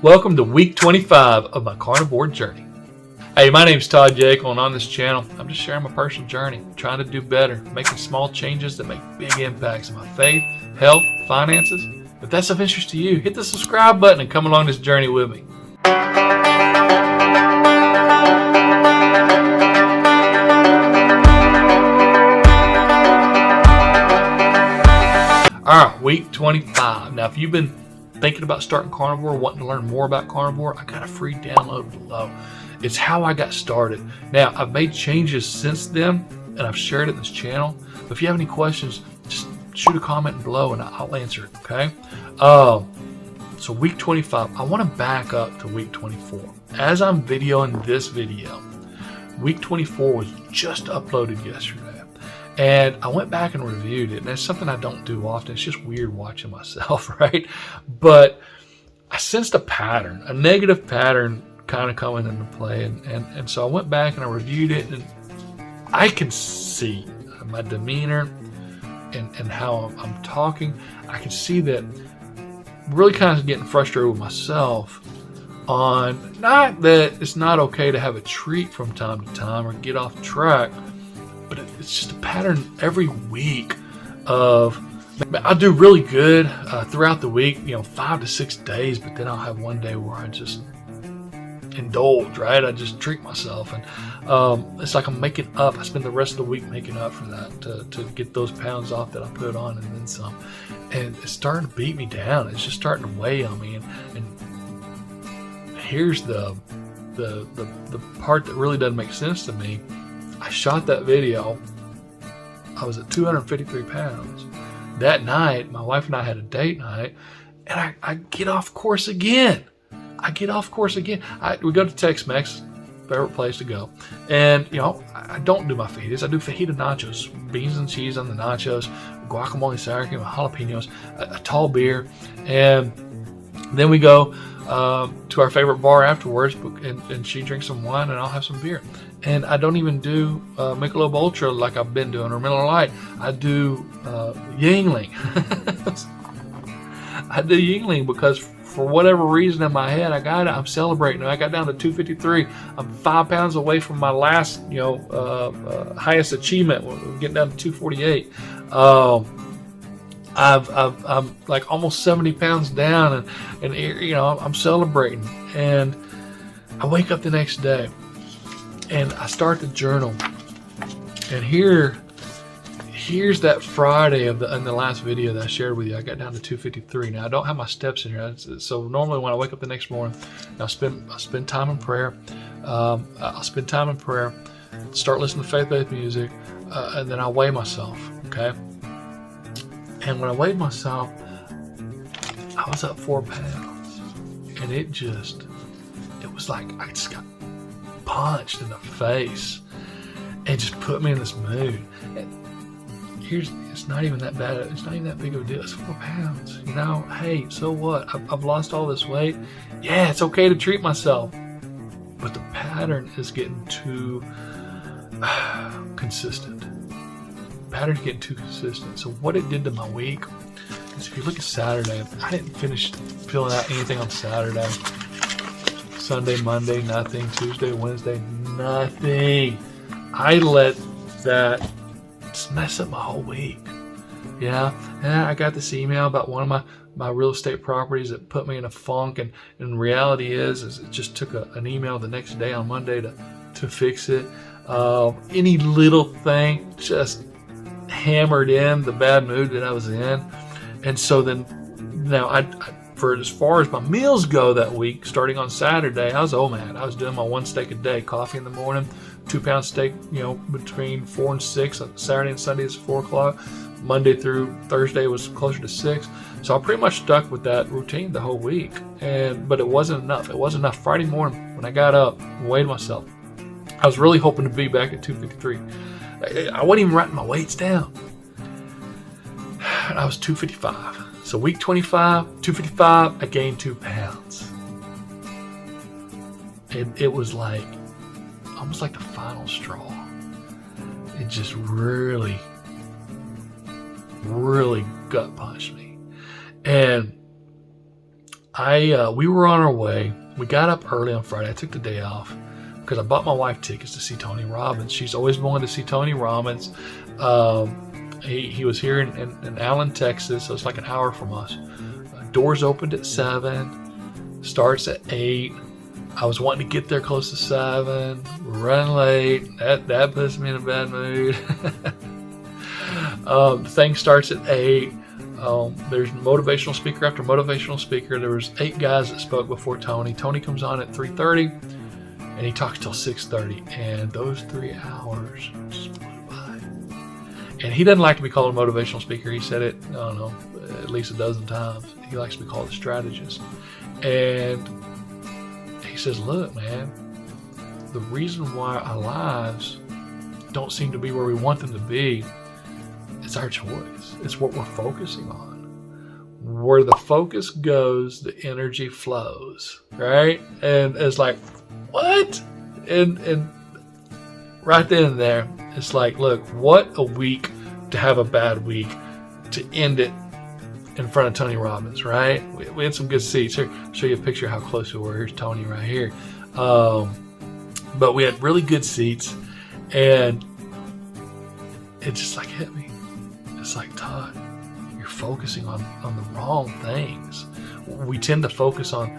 Welcome to week 25 of my carnivore journey. Hey, my name's Todd Yeakle, and on this channel, I'm just sharing my personal journey, trying to do better, making small changes that make big impacts in my faith, health, finances. If that's of interest to you, hit the subscribe button and come along this journey with me. All right, week 25. Now, if you've been thinking about starting carnivore, wanting to learn more about carnivore, I got a free download below. It's how I got started. Now, I've made changes since then, and I've shared it in this channel. But if you have any questions, just shoot a comment below and I'll answer it, okay? So week 25, I want to back up to week 24. As I'm videoing this video, week 24 was just uploaded yesterday. And I went back and reviewed it, and that's something I don't do often. It's just weird watching myself, right? But I sensed a pattern, a negative pattern kind of coming into play. And so I went back and I reviewed it, and I can see my demeanor and how I'm talking. I can see that really kind of getting frustrated with myself on not that it's not okay to have a treat from time to time or get off track, but it's just a pattern every week of, I'll do really good throughout the week, 5 to 6 days, but then I'll have one day where I just indulge, right? I just treat myself, and it's like I'm making up. I spend the rest of the week making up for that to get those pounds off that I put on and then some. And it's starting to beat me down. It's just starting to weigh on me. And here's the part that really doesn't make sense to me. I shot that video. I was at 253 pounds. That night, my wife and I had a date night, and I get off course again. We go to Tex-Mex, favorite place to go. And, I don't do my fajitas. I do fajita nachos, beans and cheese on the nachos, guacamole, sour cream, jalapenos, a tall beer. And then we go to our favorite bar afterwards, and she drinks some wine and I'll have some beer. And I don't even do Michelob Ultra like I've been doing, or Miller Lite. I do Yeakle. I do Yeakle because for whatever reason in my head, I'm celebrating. I got down to 253. I'm 5 pounds away from my last, highest achievement. We're getting down to 248. I'm like almost 70 pounds down, and I'm celebrating. And I wake up the next day, and I start to journal. And here's that Friday in the last video that I shared with you. I got down to 253. Now I don't have my steps in here, so normally when I wake up the next morning, I spend time in prayer. I'll spend time in prayer, start listening to faith-based music, and then I weigh myself. Okay. And when I weighed myself, I was up 4 pounds, and it was like I just got punched in the face and just put me in this mood. And it's not even that bad. It's not even that big of a deal. It's 4 pounds. Hey, so what? I've lost all this weight. Yeah, it's okay to treat myself. But the pattern is getting too consistent. So what it did to my week is, if you look at Saturday, I didn't finish filling out anything on Saturday. Sunday, Monday, nothing. Tuesday, Wednesday, nothing. I let that just mess up my whole week. Yeah. And I got this email about one of my real estate properties that put me in a funk. And reality is it just took an email the next day on Monday to fix it. Any little thing just hammered in the bad mood that I was in. And so then now for as far as my meals go that week, starting on Saturday, I was doing my 1 steak a day, coffee in the morning, 2-pound steak, between 4 and 6. Saturday and Sunday is 4 o'clock. Monday through Thursday was closer to 6. So I pretty much stuck with that routine the whole week. But it wasn't enough. Friday morning when I got up and weighed myself, I was really hoping to be back at 253. I wasn't even writing my weights down. And I was 255. So week 25, 255, I gained 2 pounds. And it was like, almost like the final straw. It just really gut punched me. And we were on our way. We got up early on Friday. I took the day off because I bought my wife tickets to see Tony Robbins. She's always wanted to see Tony Robbins. He was here in Allen, Texas, so it's like an hour from us. Doors opened at 7, starts at 8. I was wanting to get there close to 7. We're running late. That puts me in a bad mood. The thing starts at 8. There's motivational speaker after motivational speaker. There was 8 guys that spoke before Tony. Tony comes on at 3:30, and he talks till 6:30. And those 3 hours just flew by. And he doesn't like to be called a motivational speaker. He said it, I don't know, at least a dozen times. He likes to be called a strategist. And he says, look, man, the reason why our lives don't seem to be where we want them to be, it's our choice. It's what we're focusing on. Where the focus goes, the energy flows, right? And it's like, what? And right then and there, it's like, look, what a week to have a bad week, to end it in front of Tony Robbins, right? We had some good seats. Here, I'll show you a picture of how close we were. Here's Tony right here. But we had really good seats, and it just like hit me. It's like, Todd, you're focusing on the wrong things. We tend to focus on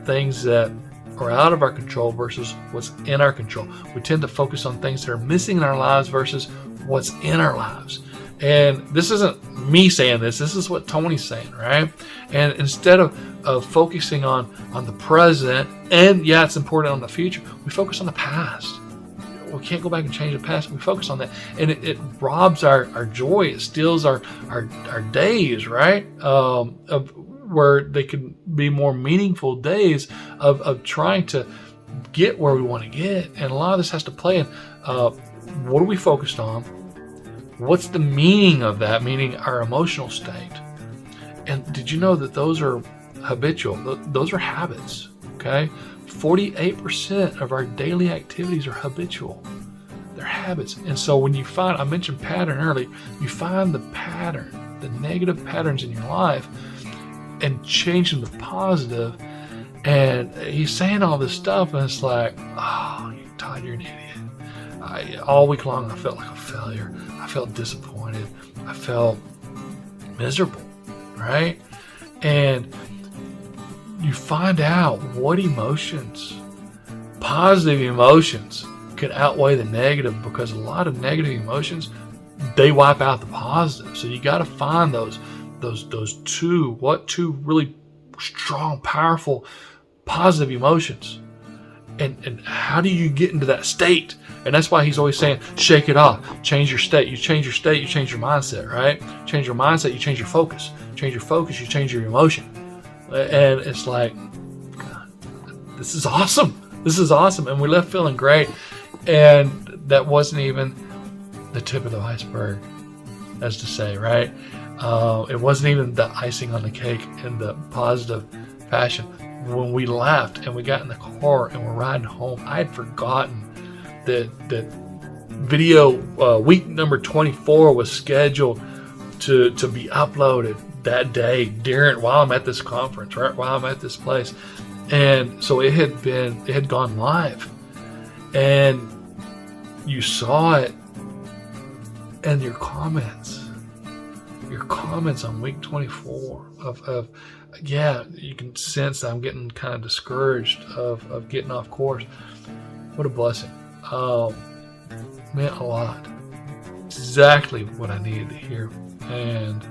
things that are out of our control versus what's in our control. We tend to focus on things that are missing in our lives versus what's in our lives. And this isn't me saying this. This is what Tony's saying, right? And instead of focusing on the present, and yeah, it's important on the future, we focus on the past. We can't go back and change the past. We focus on that, and it robs our joy. It steals our days, right? Of where they can be more meaningful days of trying to get where we want to get. And a lot of this has to play in what are we focused on? What's the meaning of that? Meaning our emotional state. And did you know that those are habitual? Those are habits. Okay. 48% of our daily activities are habitual. They're habits. And so when you find, I mentioned pattern earlier, you find the pattern, the negative patterns in your life, and change them to positive. And he's saying all this stuff, and it's like, oh, Todd, you're an idiot. All week long, I felt like a failure. I felt disappointed. I felt miserable, right? And you find out what emotions, positive emotions, can outweigh the negative, because a lot of negative emotions, they wipe out the positive. So you got to find those two really strong, powerful, positive emotions. And how do you get into that state? And that's why he's always saying, shake it off, change your state. You change your state, you change your mindset, right? Change your mindset, you change your focus. Change your focus, you change your emotion. And it's like, God, this is awesome. This is awesome. And we left feeling great. And that wasn't even the tip of the iceberg, as to say, right? It wasn't even the icing on the cake in the positive fashion. When we left and we got in the car and we're riding home, I had forgotten that video week number 24 was scheduled to be uploaded that day while I'm at this conference, right? While I'm at this place. And so it had gone live, and you saw it, and your comments on week 24 of yeah, you can sense that I'm getting kind of discouraged of getting off course. What a blessing. Meant a lot. Exactly what I needed to hear. And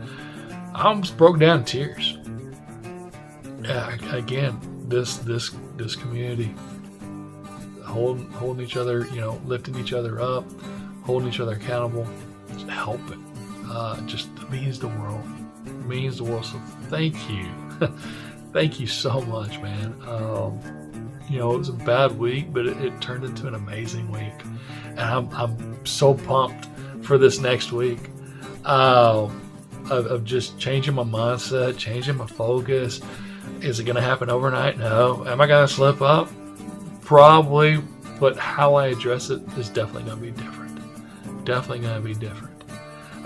I almost broke down in tears. Again, this community, holding each other, lifting each other up, holding each other accountable, just helping. Just means the world. Means the world. So thank you. Thank you so much, man. It was a bad week, but it turned into an amazing week. And I'm so pumped for this next week. Of just changing my mindset, changing my focus. Is it going to happen overnight? No. Am I going to slip up? Probably. But how I address it is definitely going to be different. Definitely going to be different.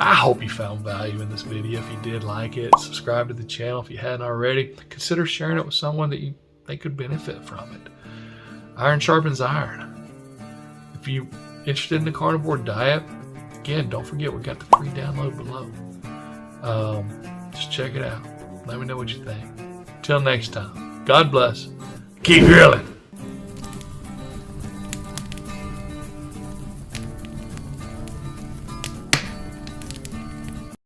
I hope you found value in this video. If you did like it, subscribe to the channel if you hadn't already. Consider sharing it with someone that you think could benefit from it. Iron sharpens iron. If you're interested in the carnivore diet, again, don't forget we got the free download below. Just check it out. Let me know what you think. Till next time, God bless. Keep grilling.